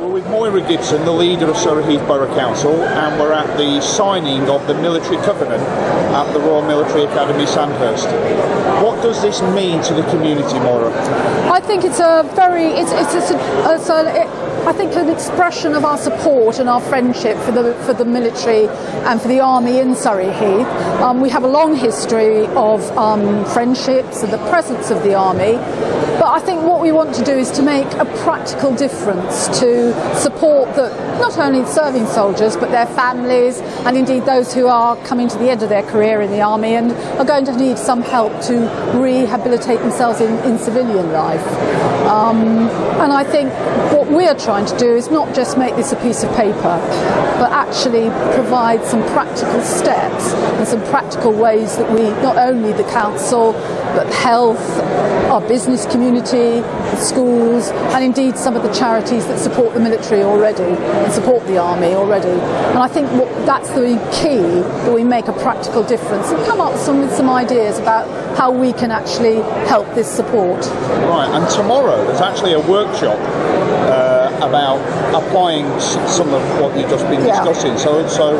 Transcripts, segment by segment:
We're with Moira Gibson, the leader of Surrey Heath Borough Council, and we're at the signing of the military covenant at the Royal Military Academy Sandhurst. What does this mean to the community, Moira? I think it's I think an expression of our support and our friendship for the military and for the army in Surrey Heath. We have a long history of friendships and the presence of the army, but I think what we want to do is to make a practical difference to support not only the serving soldiers but their families, and indeed those who are coming to the end of their career in the army and are going to need some help to rehabilitate themselves in civilian life. And I think what we're trying to do is not just make this a piece of paper, but actually provide some practical steps and some practical ways that we, not only the council, but health, our business community, the schools, and indeed some of the charities that support the military already and support the army already. And I think that's the key, that we make a practical difference and come up with some ideas about how we can actually help this support. Right, and tomorrow there's actually a workshop about applying some of what you've just been discussing. So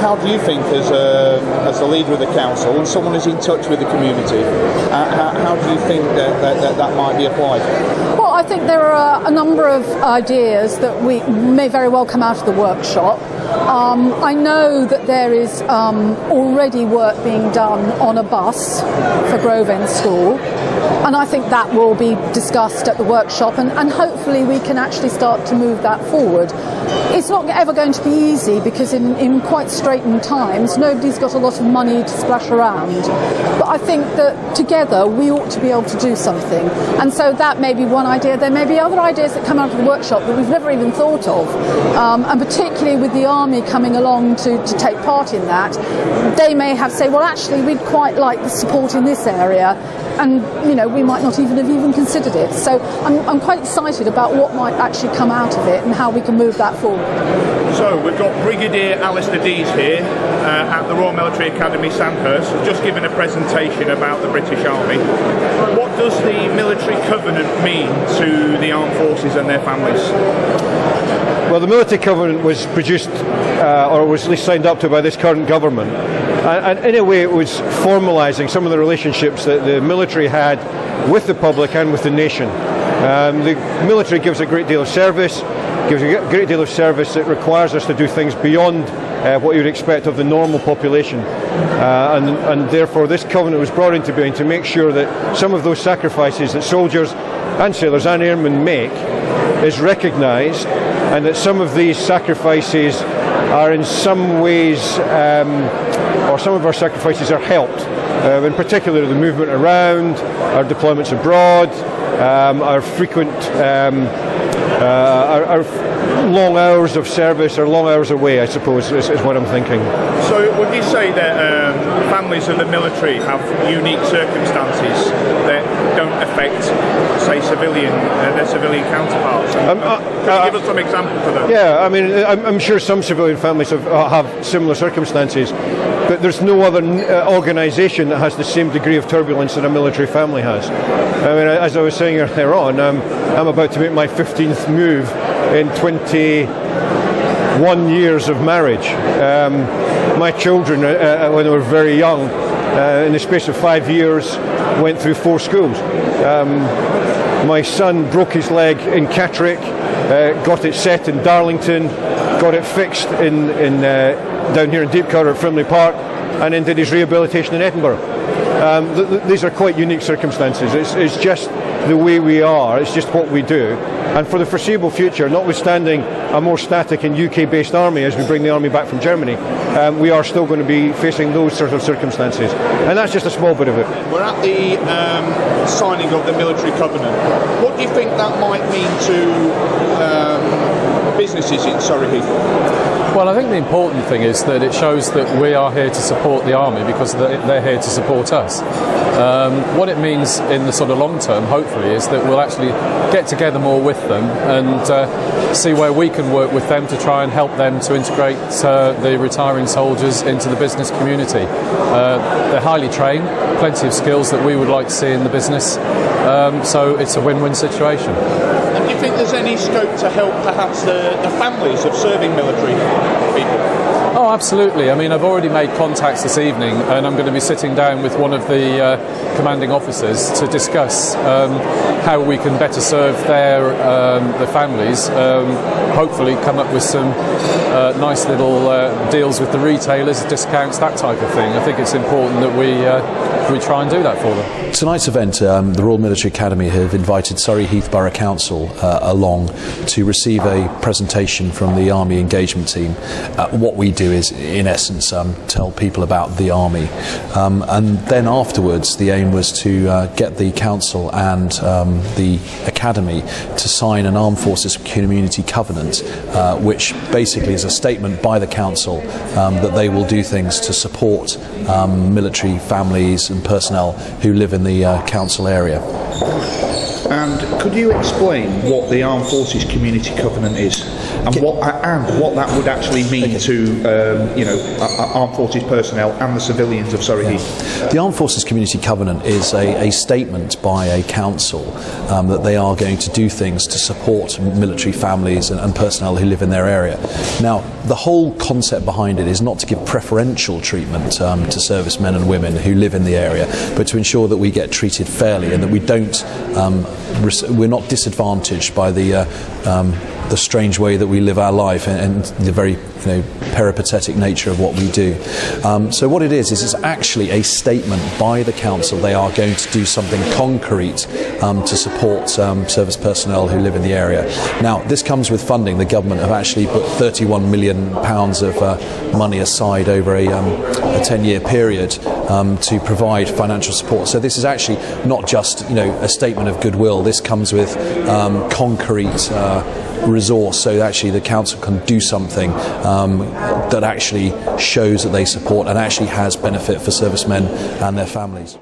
how do you think, as the leader of the council and someone who's in touch with the community, how do you think that might be applied? Well, I think there are a number of ideas that we may very well come out of the workshop. I know that there is already work being done on a bus for Grove End School, and I think that will be discussed at the workshop, and hopefully we can actually start to move that forward. It's not ever going to be easy because in quite straitened times nobody's got a lot of money to splash around, but I think that together we ought to be able to do something, and so that may be one idea. There may be other ideas that come out of the workshop that we've never even thought of, and particularly with the army coming along to take part in that, they may say, well, actually we'd quite like the support in this area, and we might not even have considered it. So I'm quite excited about what might actually come out of it and how we can move that forward. So we've got Brigadier Alistair Deas here at the Royal Military Academy Sandhurst, just giving a presentation about the British Army. What does the military covenant mean to the armed forces and their families? Well, the military covenant was produced, or was at least signed up to by this current government, and in a way it was formalising some of the relationships that the military had with the public and with the nation. The military gives a great deal of service, that requires us to do things beyond what you would expect of the normal population, and therefore this covenant was brought into being to make sure that some of those sacrifices that soldiers and sailors and airmen make is recognised, and that some of these sacrifices are in some ways, or some of our sacrifices are helped, in particular the movement around, our deployments abroad, our frequent, our long hours of service, or long hours away, I suppose, is what I'm thinking. So would you say that families of the military have unique circumstances that don't affect, say, their civilian counterparts? Can you give us some examples of them? Yeah, I mean, I'm sure some civilian families have similar circumstances, but there's no other organisation that has the same degree of turbulence that a military family has. I mean, as I was saying earlier on, I'm about to make my 15th move in 21 years of marriage. My children, when they were very young, in the space of 5 years, went through 4 schools. My son broke his leg in Catterick, got it set in Darlington, got it fixed down here in Deep Cllr at Frimley Park, and then did his rehabilitation in Edinburgh. These are quite unique circumstances. It's just the way we are, it's just what we do. And for the foreseeable future, notwithstanding a more static and UK-based army as we bring the army back from Germany, we are still going to be facing those sort of circumstances. And that's just a small bit of it. We're at the signing of the military covenant. What do you think that might mean to businesses in Surrey Heath? Well, I think the important thing is that it shows that we are here to support the army because they're here to support us. What it means in the sort of long term, hopefully, is that we'll actually get together more with them and see where we can work with them to try and help them to integrate the retiring soldiers into the business community. They're highly trained, plenty of skills that we would like to see in the business, so it's a win-win situation. do you think there's any scope to help perhaps the families of serving military people? Oh, absolutely. I mean, I've already made contacts this evening, and I'm going to be sitting down with one of the commanding officers to discuss how we can better serve their families. Hopefully, come up with some nice little deals with the retailers, discounts, that type of thing. I think it's important that we try and do that for them. Tonight's event, the Royal Military Academy have invited Surrey Heath Borough Council along to receive a presentation from the Army engagement team. What we do is, in essence, tell people about the Army, and then afterwards the aim was to get the Council and the Academy to sign an Armed Forces Community Covenant, which basically is a statement by the Council that they will do things to support military families and personnel who live in the Council area. And could you explain what the Armed Forces Community Covenant is, and what that would actually mean to Armed Forces personnel and the civilians of Surrey Heath? The Armed Forces Community Covenant is a statement by a council that they are going to do things to support military families and personnel who live in their area. Now, the whole concept behind it is not to give preferential treatment to servicemen and women who live in the area, but to ensure that we get treated fairly and that we don't we're not disadvantaged by the strange way that we live our life and the very peripatetic nature of what we do. So what it is it's actually a statement by the council. They are going to do something concrete to support service personnel who live in the area. Now, this comes with funding. The government have actually put £31 million of money aside over a 10-year period to provide financial support. So this is actually not just a statement of goodwill. This comes with concrete resource, so actually the council can do something that actually shows that they support and actually has benefit for servicemen and their families.